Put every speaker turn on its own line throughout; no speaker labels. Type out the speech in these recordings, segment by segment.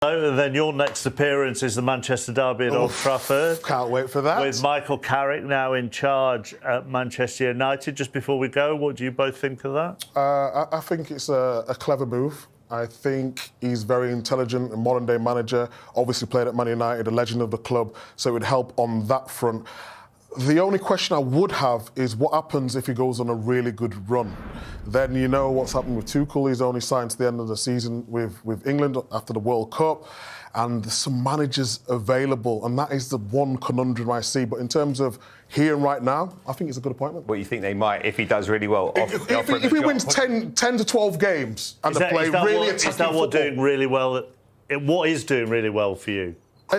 And then your next appearance is the Manchester derby at Old Trafford.
Can't wait for that.
With Michael Carrick now in charge at Manchester United. Just before we go, what do you both think of that?
I think it's a clever move. I think he's very intelligent, a modern-day manager, obviously played at Man United, a legend of the club, so it would help on that front. The only question I would have is what happens if he goes on a really good run? Then you know what's happened with Tuchel. He's only signed to the end of the season with England after the World Cup, and there's some managers available, and that is the one conundrum I see. But in terms of here and right now, I think it's a good appointment.
What you think they might, if he does really well?
If he wins 10 to 12 games and they play really attacking football.
Is that what doing really well? What is doing really well for you?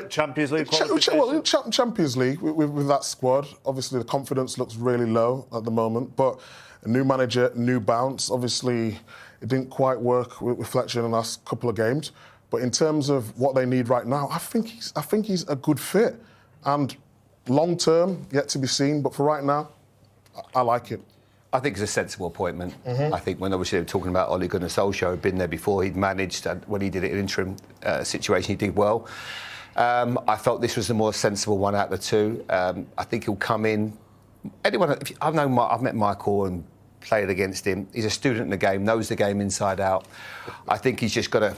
Champions League qualification?
Champions League with that squad. Obviously, the confidence looks really low at the moment, but a new manager, new bounce. Obviously, it didn't quite work with Fletcher in the last couple of games, but in terms of what they need right now, I think he's a good fit. And long term, yet to be seen, but for right now, I like it.
I think it's a sensible appointment. I think when obviously they were talking about Ole Gunnar Solskjaer, had been there before, he'd managed, and when he did it in interim situation, he did well. I felt this was the more sensible one out of the two. I think he'll come in. I've met Michael and played against him. He's a student in the game, knows the game inside out. I think he's just got to,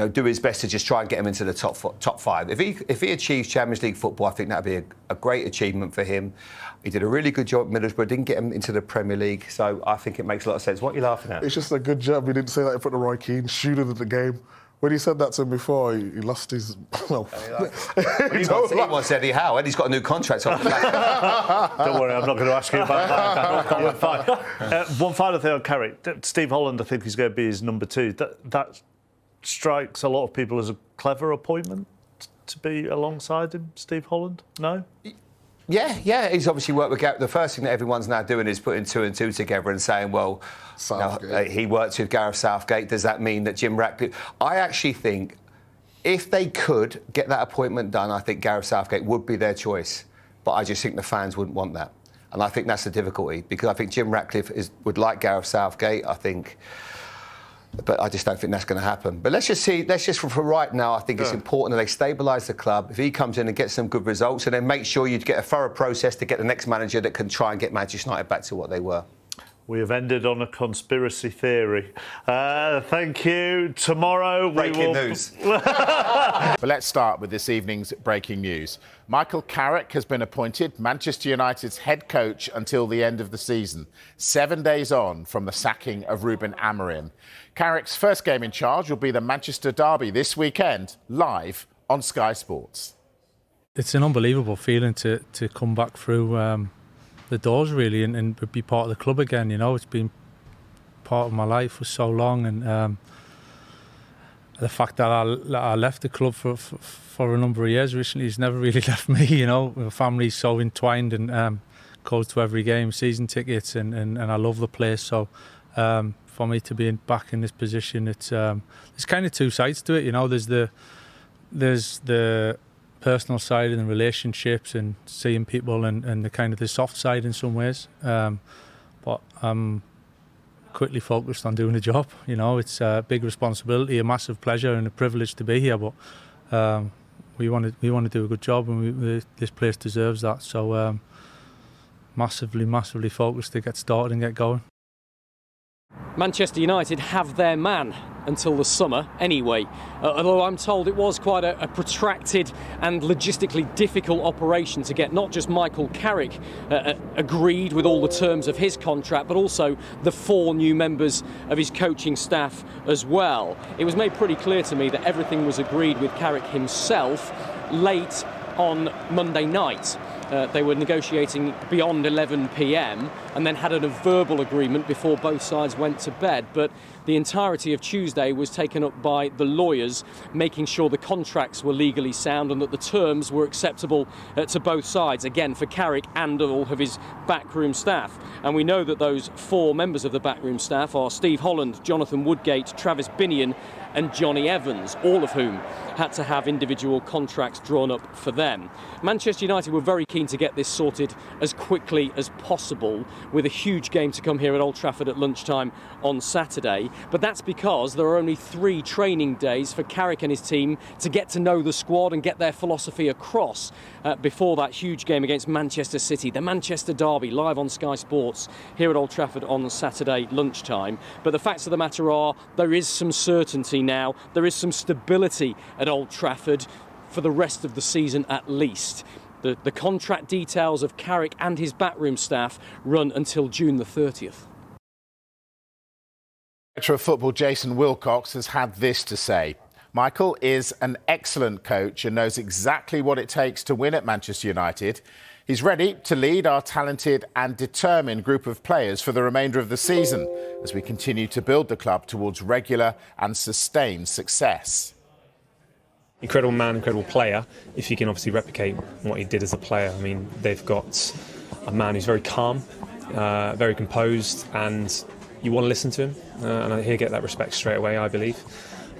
do his best to just try and get him into the top five. If he achieves Champions League football, I think that'd be a great achievement for him. He did a really good job at Middlesbrough, didn't get him into the Premier League, so I think it makes a lot of sense. What are you laughing at?
It's just a good job. He didn't say that in front of Roy Keane, shooter of the game. When he said that to him before, he lost his... Well,
he wants Eddie Howe. Eddie's got a new contract on the back.
Don't worry, I'm not going to ask you about that. One final thing on Carrick. Steve Holland, I think, is going to be his number two. That strikes a lot of people as a clever appointment to be alongside him, Steve Holland? No?
Yeah, he's obviously worked with Gareth. The first thing that everyone's now doing is putting two and two together and saying, well, he worked with Gareth Southgate. Does that mean that Jim Ratcliffe... I actually think if they could get that appointment done, I think Gareth Southgate would be their choice. But I just think the fans wouldn't want that. And I think that's the difficulty, because I think Jim Ratcliffe would like Gareth Southgate, I think... But I just don't think that's going to happen. But let's just for right now, I think it's important that they stabilise the club. If he comes in and gets some good results, and then make sure you get a thorough process to get the next manager that can try and get Manchester United back to what they were.
We have ended on a conspiracy theory. Thank you. Tomorrow
breaking news.
But let's start with this evening's breaking news. Michael Carrick has been appointed Manchester United's head coach until the end of the season, 7 days on from the sacking of Ruben Amorim. Carrick's first game in charge will be the Manchester derby this weekend, live on Sky Sports.
It's an unbelievable feeling to come back through the doors, really, and be part of the club again. It's been part of my life for so long, and the fact that I left the club for a number of years recently has never really left me. My family's so entwined and goes to every game, season tickets, and I love the place. So for me to be back in this position, it's kind of two sides to it. There's the personal side and the relationships and seeing people and the kind of the soft side in some ways, but I'm quickly focused on doing the job. It's a big responsibility, a massive pleasure and a privilege to be here, but we want to do a good job, and this place deserves that. So massively focused to get started and get going.
Manchester United have their man until the summer anyway, although I'm told it was quite a protracted and logistically difficult operation to get not just Michael Carrick agreed with all the terms of his contract, but also the 4 new members of his coaching staff as well. It was made pretty clear to me that everything was agreed with Carrick himself late on Monday night. They were negotiating beyond 11 p.m. and then had a verbal agreement before both sides went to bed. But the entirety of Tuesday was taken up by the lawyers, making sure the contracts were legally sound and that the terms were acceptable to both sides, again, for Carrick and all of his backroom staff. And we know that those 4 members of the backroom staff are Steve Holland, Jonathan Woodgate, Travis Binion and Johnny Evans, all of whom had to have individual contracts drawn up for them. Manchester United were very keen to get this sorted as quickly as possible, with a huge game to come here at Old Trafford at lunchtime on Saturday. But that's because there are only 3 training days for Carrick and his team to get to know the squad and get their philosophy across before that huge game against Manchester City, the Manchester Derby, live on Sky Sports here at Old Trafford on Saturday lunchtime. But the facts of the matter are, there is some certainty now, there is some stability at Old Trafford for the rest of the season at least. The contract details of Carrick and his backroom staff run until June the 30th.
Director of Football Jason Wilcox has had this to say. Michael is an excellent coach and knows exactly what it takes to win at Manchester United. He's ready to lead our talented and determined group of players for the remainder of the season as we continue to build the club towards regular and sustained success.
Incredible man, incredible player, if you can obviously replicate what he did as a player. I mean, they've got a man who's very calm, very composed, and you want to listen to him, and he'll get that respect straight away, I believe.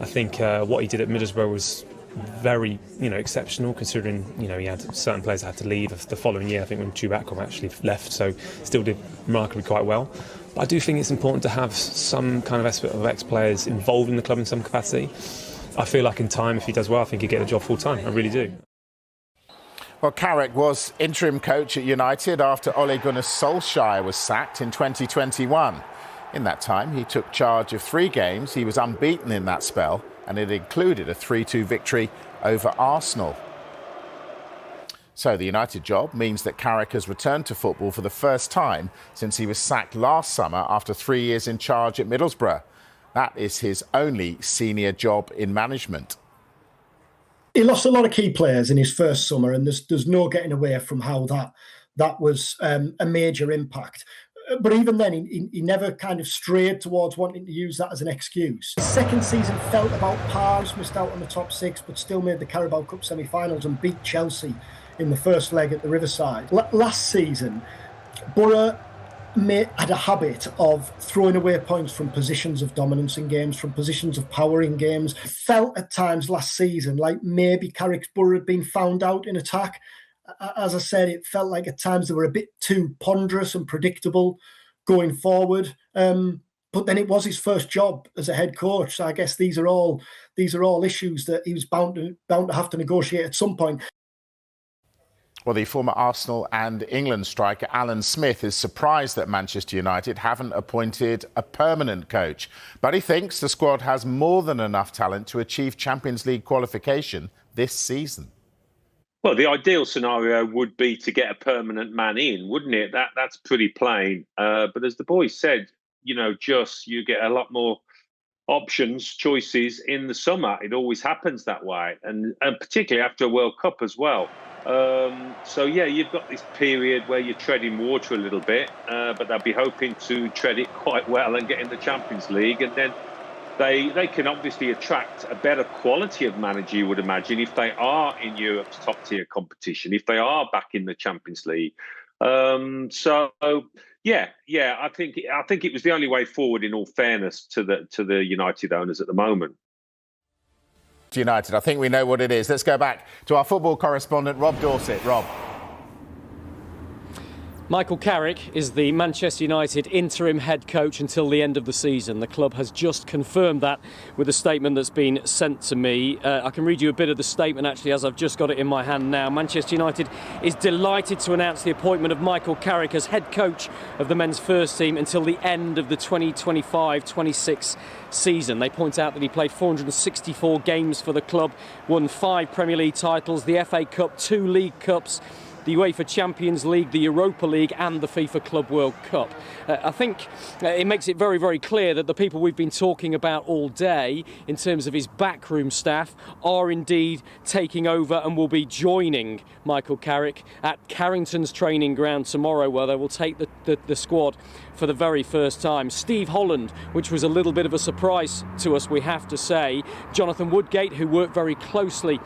I think what he did at Middlesbrough was very, exceptional, considering, he had certain players that had to leave the following year. I think when Chewbacca actually left, so still did remarkably quite well. But I do think it's important to have some kind of aspect of ex-players involved in the club in some capacity. I feel like in time, if he does well, I think he'll get the job full time. I really do.
Well, Carrick was interim coach at United after Ole Gunnar Solskjaer was sacked in 2021. In that time, he took charge of 3 games. He was unbeaten in that spell, and it included a 3-2 victory over Arsenal. So the United job means that Carrick has returned to football for the first time since he was sacked last summer after 3 years in charge at Middlesbrough. That is his only senior job in management.
He lost a lot of key players in his first summer, and there's no getting away from how that was a major impact. But even then, he never kind of strayed towards wanting to use that as an excuse. His second season felt about par, missed out on the top 6, but still made the Carabao Cup semi-finals and beat Chelsea in the first leg at the Riverside. Last season, Borough had a habit of throwing away points from positions of dominance in games, from positions of power in games. It felt at times last season like maybe Carrick's Borough had been found out in attack. As I said, it felt like at times they were a bit too ponderous and predictable going forward. But then it was his first job as a head coach. So I guess these are all issues that he was bound to have to negotiate at some point.
Well, the former Arsenal and England striker Alan Smith is surprised that Manchester United haven't appointed a permanent coach. But he thinks the squad has more than enough talent to achieve Champions League qualification this season.
Well, the ideal scenario would be to get a permanent man in, wouldn't it? That's pretty plain. But as the boys said, you get a lot more options, choices in the summer. It always happens that way, and particularly after a World Cup as well. You've got this period where you're treading water a little bit, but they'll be hoping to tread it quite well and get in the Champions League, and then they can obviously attract a better quality of manager, you would imagine, if they are in Europe's top tier competition, if they are back in the Champions League. I think it was the only way forward, in all fairness to the United owners at the moment.
United, I think we know what it is. Let's go back to our football correspondent, Rob Dorset. Rob.
Michael Carrick is the Manchester United interim head coach until the end of the season. The club has just confirmed that with a statement that's been sent to me. I can read you a bit of the statement, actually, as I've just got it in my hand now. Manchester United is delighted to announce the appointment of Michael Carrick as head coach of the men's first team until the end of the 2025-26 season. They point out that he played 464 games for the club, won 5 Premier League titles, the FA Cup, 2 League Cups, the UEFA Champions League, the Europa League and the FIFA Club World Cup. I think it makes it very, very clear that the people we've been talking about all day in terms of his backroom staff are indeed taking over and will be joining Michael Carrick at Carrington's training ground tomorrow, where they will take the squad for the very first time. Steve Holland, which was a little bit of a surprise to us, we have to say. Jonathan Woodgate, who worked very closely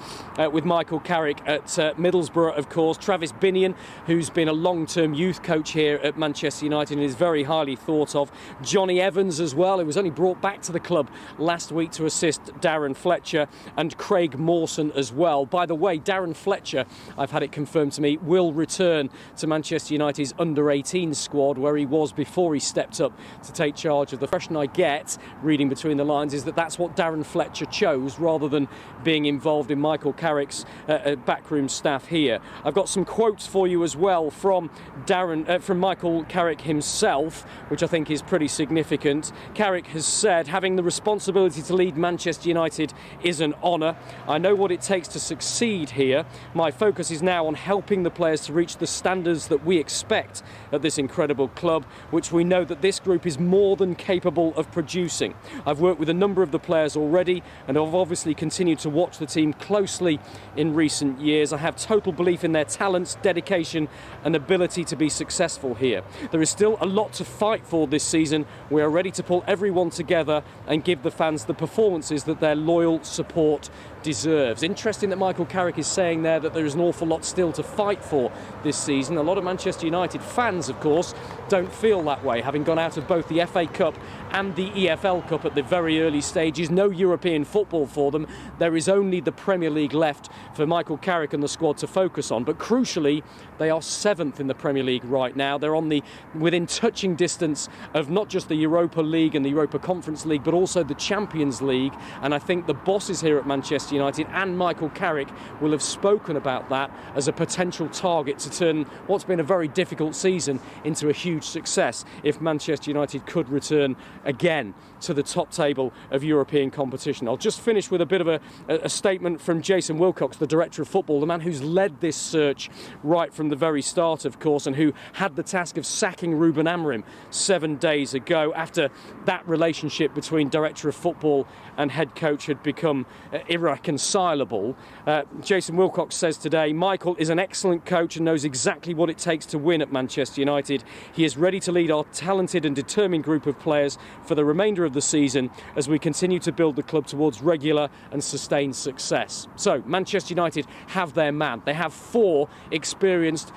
with Michael Carrick at Middlesbrough, of course. Travis Travis Binion, who's been a long-term youth coach here at Manchester United and is very highly thought of. Johnny Evans as well, who was only brought back to the club last week to assist Darren Fletcher, and Craig Mawson as well. By the way, Darren Fletcher, I've had it confirmed to me, will return to Manchester United's under-18 squad, where he was before he stepped up to take charge of the. The impression I get, reading between the lines, is that that's what Darren Fletcher chose rather than being involved in Michael Carrick's backroom staff here. I've got some quotes for you as well from Michael Carrick himself, which I think is pretty significant. Carrick has said, having the responsibility to lead Manchester United is an honour. I know what it takes to succeed here. My focus is now on helping the players to reach the standards that we expect at this incredible club, which we know that this group is more than capable of producing. I've worked with a number of the players already, and I've obviously continued to watch the team closely in recent years. I have total belief in their talents, dedication and ability to be successful here. There is still a lot to fight for this season. We are ready to pull everyone together and give the fans the performances that their loyal support deserves. Interesting that Michael Carrick is saying there that there is an awful lot still to fight for this season. A lot of Manchester United fans, of course, don't feel that way, having gone out of both the FA Cup and the EFL Cup at the very early stages. No European football for them. There is only the Premier League left for Michael Carrick and the squad to focus on. But crucially, they are 7th in the Premier League right now. They're within touching distance of not just the Europa League and the Europa Conference League, but also the Champions League. And I think the bosses here at Manchester United and Michael Carrick will have spoken about that as a potential target to turn what's been a very difficult season into a huge success if Manchester United could return again to the top table of European competition. I'll just finish with a bit of a statement from Jason Wilcox, the Director of Football, the man who's led this search right from the very start, of course, and who had the task of sacking Ruben Amorim 7 days ago after that relationship between Director of Football and head coach had become irreconcilable. Jason Wilcox says today, Michael is an excellent coach and knows exactly what it takes to win at Manchester United. He is ready to lead our talented and determined group of players for the remainder of the season as we continue to build the club towards regular and sustained success. So Manchester United have their man. They have 4 experienced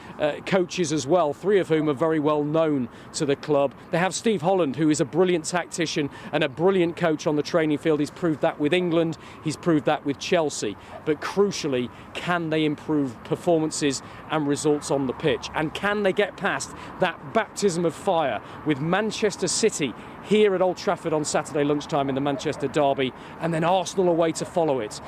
coaches as well, 3 of whom are very well known to the club. They have Steve Holland, who is a brilliant tactician and a brilliant coach on the training field. He's proved that with England, he's proved that with Chelsea. But crucially, can they improve performances and results on the pitch? And can they get past that baptism of fire with Manchester City here at Old Trafford on Saturday lunchtime in the Manchester derby, and then Arsenal away to follow it?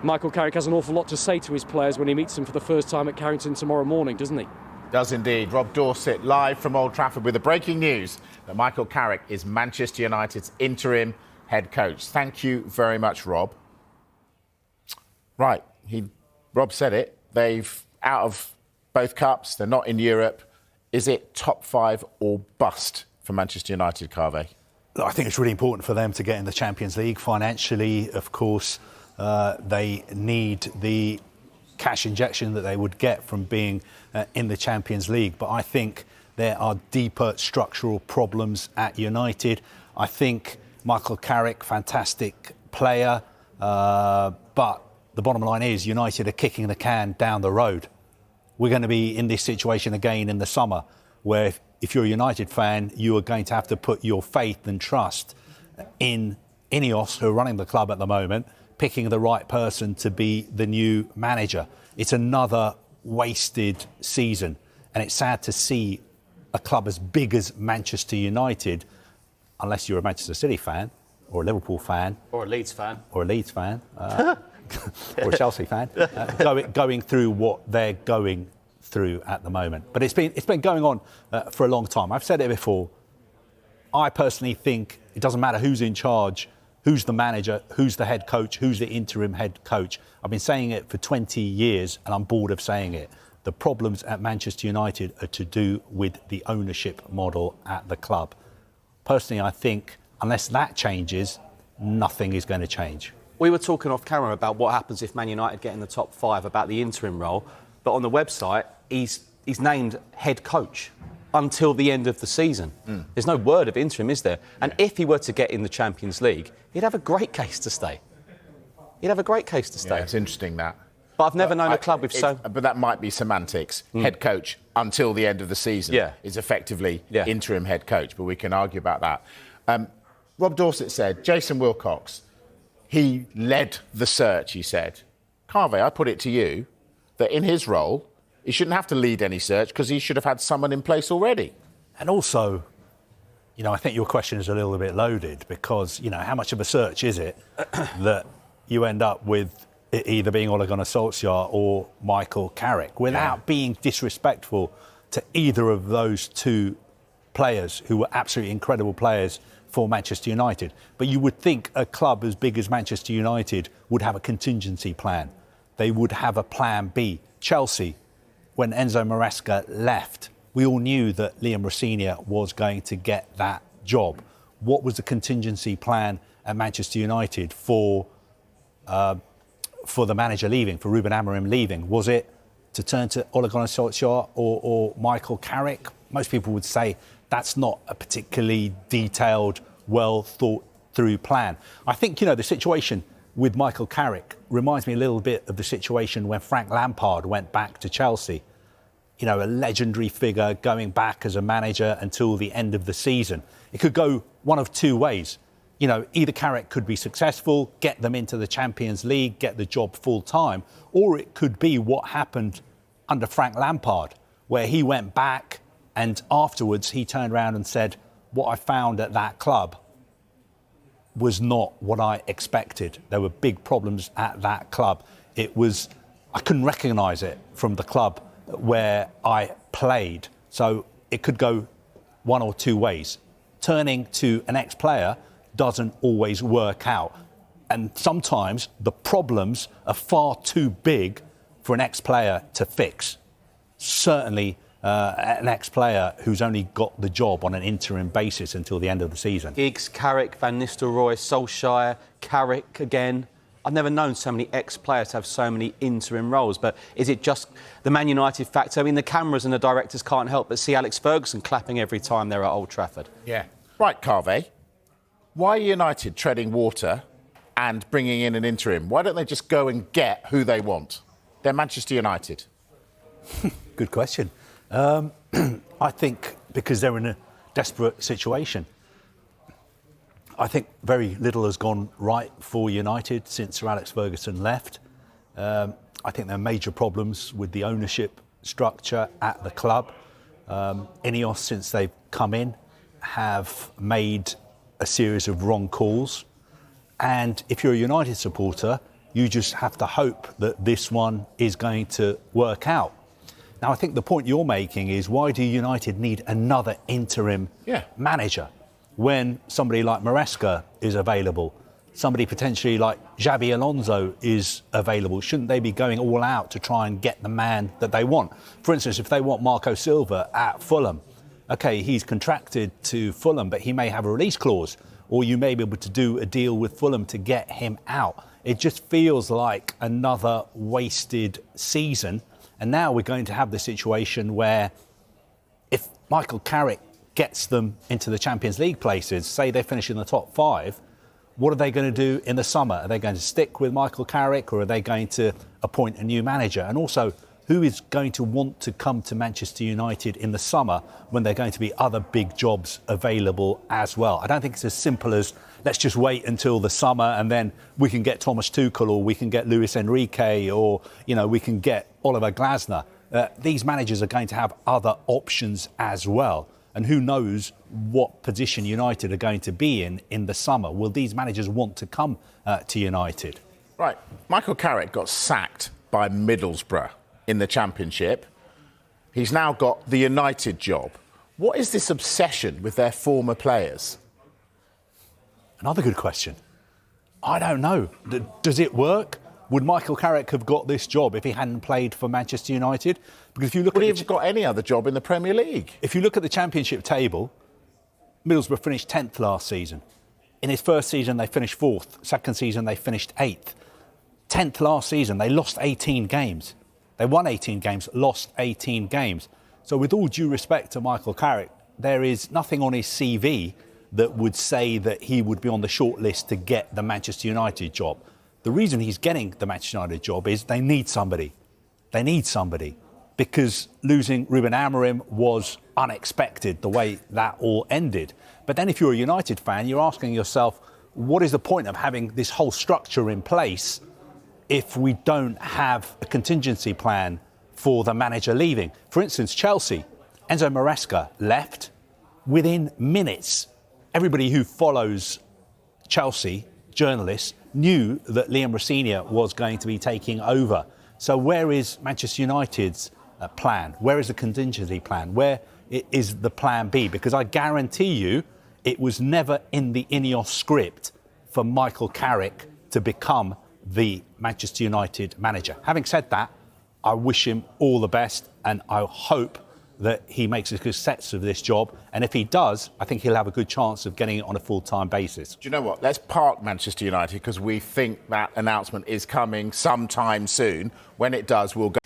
Michael Carrick has an awful lot to say to his players when he meets them for the first time at Carrington tomorrow morning, doesn't he?
Does indeed. Rob Dorset live from Old Trafford with the breaking news that Michael Carrick is Manchester United's interim head coach. Thank you very much, Rob. Right, Rob said it. They've out of both cups. They're not in Europe. Is it top 5 or bust for Manchester United, Carvey?
I think it's really important for them to get in the Champions League. Financially, of course, they need the cash injection that they would get from being in the Champions League. But I think there are deeper structural problems at United. I think Michael Carrick, fantastic player, but the bottom line is United are kicking the can down the road. We're going to be in this situation again in the summer, where if you're a United fan, you are going to have to put your faith and trust in Ineos, who are running the club at the moment, picking the right person to be the new manager. It's another wasted season, and it's sad to see a club as big as Manchester United, unless you're a Manchester City fan or a Liverpool fan
or a Leeds fan
or a Chelsea fan going through what they're going through at the moment. But it's been going on for a long time. I've said it before. I personally think it doesn't matter who's in charge, who's the manager, who's the head coach, who's the interim head coach. I've been saying it for 20 years and I'm bored of saying it. The problems at Manchester United are to do with the ownership model at the club. Personally, I think unless that changes, nothing is going to change.
We were talking off camera about what happens if Man United get in the top 5, about the interim role, but on the website, he's named head coach until the end of the season. There's no word of interim, is there? And if he were to get in the Champions League, he'd have a great case to stay.
Yeah, it's interesting that.
But I've never known a club with so...
But that might be semantics. Head coach until the end of the season is effectively interim head coach, but we can argue about that. Rob Dorset said, Jason Wilcox, he led the search, he said. Carvey, I put it to you that in his role, he shouldn't have to lead any search because he should have had someone in place already.
And also, you know, I think your question is a little bit loaded because, you know, how much of a search is it that you end up with it either being Ole Gunnar Solskjaer or Michael Carrick without being disrespectful to either of those two players who were absolutely incredible players for Manchester United. But you would think a club as big as Manchester United would have a contingency plan. They would have a plan B. Chelsea, when Enzo Maresca left, we all knew that Liam Rosenior was going to get that job. What was the contingency plan at Manchester United for the manager leaving, for Ruben Amorim leaving? Was it to turn to Ole Gunnar Solskjaer or Michael Carrick? Most people would say that's not a particularly detailed, well thought through plan. I think, you know, the situation with Michael Carrick reminds me a little bit of the situation when Frank Lampard went back to Chelsea. You know, a legendary figure going back as a manager until the end of the season. It could go one of two ways. You know, either Carrick could be successful, get them into the Champions League, get the job full time, or it could be what happened under Frank Lampard, where he went back and afterwards he turned around and said, what I found at that club was not what I expected. There were big problems at that club. I couldn't recognise it from the club where I played. So it could go one or two ways. Turning to an ex-player doesn't always work out. And sometimes the problems are far too big for an ex-player to fix. Certainly an ex-player who's only got the job on an interim basis until the end of the season.
Giggs, Carrick, Van Nistelrooy, Solskjaer, Carrick again. I've never known so many ex-players to have so many interim roles. But is it just the Man United factor? I mean, the cameras and the directors can't help but see Alex Ferguson clapping every time they're at Old Trafford.
Yeah. Right, Carvey. Why are United treading water and bringing in an interim? Why don't they just go and get who they want? They're Manchester United.
Good question. I think because they're in a desperate situation. I think very little has gone right for United since Sir Alex Ferguson left. I think there are major problems with the ownership structure at the club. Ineos, since they've come in, have made a series of wrong calls. And if you're a United supporter, you just have to hope that this one is going to work out. Now, I think the point you're making is why do United need another interim manager when somebody like Maresca is available, somebody potentially like Xabi Alonso is available? Shouldn't they be going all out to try and get the man that they want? For instance, if they want Marco Silva at Fulham, OK, he's contracted to Fulham, but he may have a release clause, or you may be able to do a deal with Fulham to get him out. It just feels like another wasted season. And now we're going to have the situation where if Michael Carrick gets them into the Champions League places, say they finish in the top 5, what are they going to do in the summer? Are they going to stick with Michael Carrick or are they going to appoint a new manager? And also, who is going to want to come to Manchester United in the summer when there are going to be other big jobs available as well? I don't think it's as simple as let's just wait until the summer and then we can get Thomas Tuchel or we can get Luis Enrique or, you know, we can get Oliver Glasner. These managers are going to have other options as well. And who knows what position United are going to be in the summer. Will these managers want to come to United?
Right. Michael Carrick got sacked by Middlesbrough in the Championship. He's now got the United job. What is this obsession with their former players?
Another good question. I don't know. Does it work? Would Michael Carrick have got this job if he hadn't played for Manchester United? Because if you look
would he have got any other job in the Premier League?
If you look at the Championship table, Middlesbrough finished 10th last season. In his first season, they finished 4th. Second season, they finished 8th. 10th last season, they lost 18 games. They won 18 games, lost 18 games. So with all due respect to Michael Carrick, there is nothing on his CV that would say that he would be on the short list to get the Manchester United job. The reason he's getting the Manchester United job is they need somebody. They need somebody. Because losing Ruben Amorim was unexpected, the way that all ended. But then if you're a United fan, you're asking yourself, what is the point of having this whole structure in place if we don't have a contingency plan for the manager leaving? For instance, Chelsea, Enzo Maresca left within minutes. Everybody who follows Chelsea, journalists, knew that Liam Rosenior was going to be taking over. So where is Manchester United's plan? Where is the contingency plan? Where is the plan B? Because I guarantee you it was never in the Ineos script for Michael Carrick to become the Manchester United manager. Having said that, I wish him all the best and I hope that he makes a success of this job. And if he does, I think he'll have a good chance of getting it on a full-time basis.
Do you know what? Let's park Manchester United because we think that announcement is coming sometime soon. When it does, we'll go.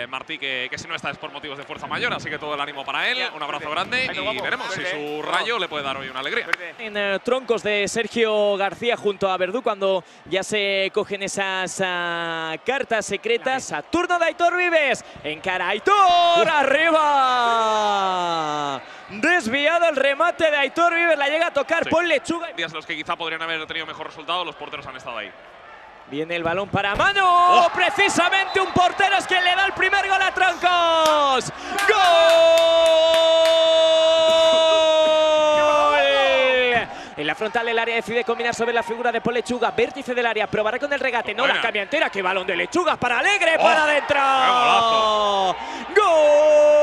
Martí, que si no está es por motivos de fuerza mayor, así que todo el ánimo para él, un abrazo grande y veremos si su Rayo le puede dar hoy una alegría.
En troncos de Sergio García junto a Verdú cuando ya se cogen esas cartas secretas. A turno de Aitor Vives, encara Aitor, arriba. Desviado el remate de Aitor Vives, la llega a tocar Paul Lechuga.
Días en los que quizá podrían haber tenido mejor resultado, los porteros han estado ahí.
Viene el balón para Manu. Precisamente un portero es quien le da el primer gol a Troncos. ¡Gol! En la frontal del área decide combinar sobre la figura de Paul Lechuga. Vértice del área, probará con el regate. No, la cambia entera. ¡Qué balón de Lechuga para Alegre! ¡Para adentro! ¡Gol!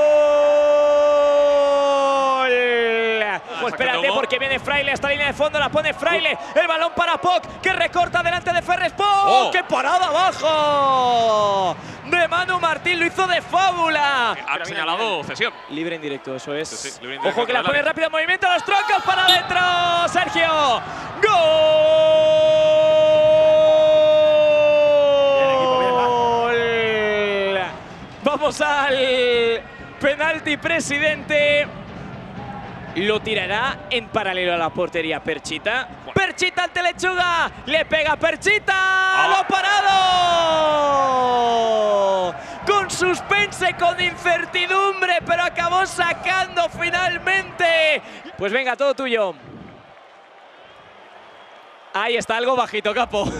Pues espérate porque viene Fraile a esta línea de fondo, la pone Fraile, el balón para Poc, que recorta delante de Ferres. ¡Poc! ¡Qué parada abajo! De Manu Martín, lo hizo de fábula.
Ha señalado cesión.
Libre en directo, eso es.
Sí, libre en directo.
Ojo que la pone rápido en movimiento, los Troncos para adentro. Sergio. ¡Gol! Vamos al penalti, presidente. Lo tirará en paralelo a la portería Perchita. Perchita ante Lechuga. Le pega Perchita. ¡Lo ha parado! Con suspense, con incertidumbre, pero acabó sacando finalmente. Pues venga, todo tuyo. Ahí está, algo bajito, capo.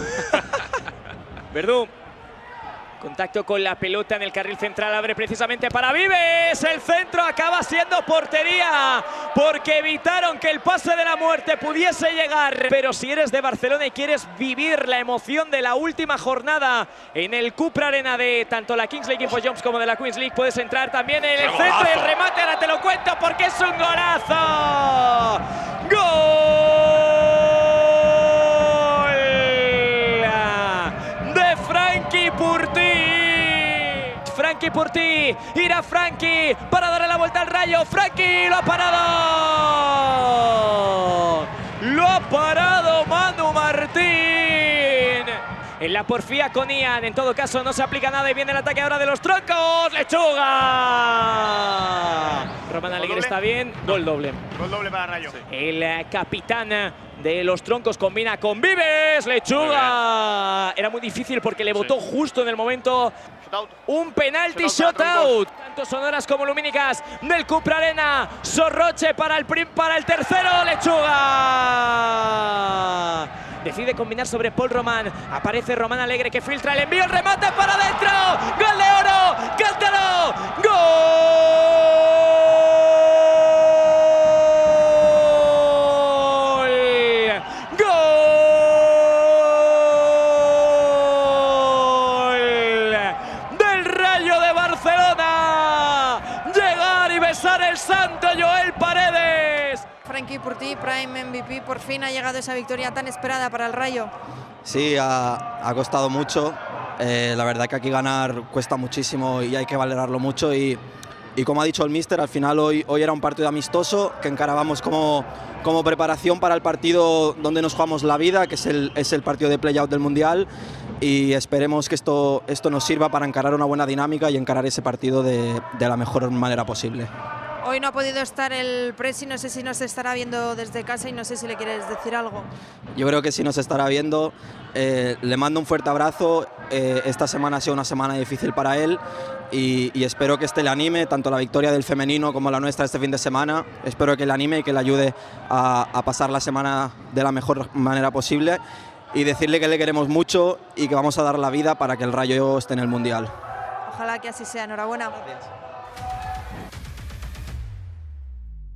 Verdú. Contacto con la pelota en el carril central, abre precisamente para Vives. El centro acaba siendo portería porque evitaron que el pase de la muerte pudiese llegar. Pero si eres de Barcelona y quieres vivir la emoción de la última jornada en el Cupra Arena de tanto la Kings League Infojobs como de la Queens League, puedes entrar también en el centro y el remate. Ahora te lo cuento porque es un golazo. ¡Gol! Frankie Purtí, irá Frankie para darle la vuelta al Rayo. Frankie lo ha parado. Lo ha parado Manu Martín. En la porfía con Ian, en todo caso no se aplica nada y viene el ataque ahora de los Troncos. ¡Lechuga! Román Alegre está bien, gol doble.
Gol doble para Rayo.
Sí. El capitán de los Troncos combina con Vives. Lechuga. Era muy difícil porque le botó justo en el momento. Un penalti shootout. Tanto sonoras como lumínicas del Cupra Arena. Sorroche para el tercero. Lechuga. Decide combinar sobre Paul Román. Aparece Román Alegre que filtra el envío. El remate para adentro. ¡Gol de oro! ¡Cántalo! ¡Gol! ¡Gol! Del Rayo de Barcelona. Llegar y besar el santo Joel Paredes.
Frankie Purtí, Prime MVP, por fin ha llegado esa victoria tan esperada para el Rayo.
Sí, ha costado mucho. La verdad que aquí ganar cuesta muchísimo y hay que valorarlo mucho. Y como ha dicho el míster, al final hoy era un partido amistoso que encarábamos como preparación para el partido donde nos jugamos la vida, que es el partido de play-out del Mundial. Y esperemos que esto nos sirva para encarar una buena dinámica y encarar ese partido de la mejor manera posible.
Hoy no ha podido estar el Presi, no sé si nos estará viendo desde casa y no sé si le quieres decir algo.
Yo creo que sí nos estará viendo. Le mando un fuerte abrazo. Esta semana ha sido una semana difícil para él y espero que este le anime, tanto la victoria del femenino como la nuestra este fin de semana. Espero que le anime y que le ayude a pasar la semana de la mejor manera posible y decirle que le queremos mucho y que vamos a dar la vida para que el Rayo esté en el Mundial.
Ojalá que así sea. Enhorabuena. Gracias.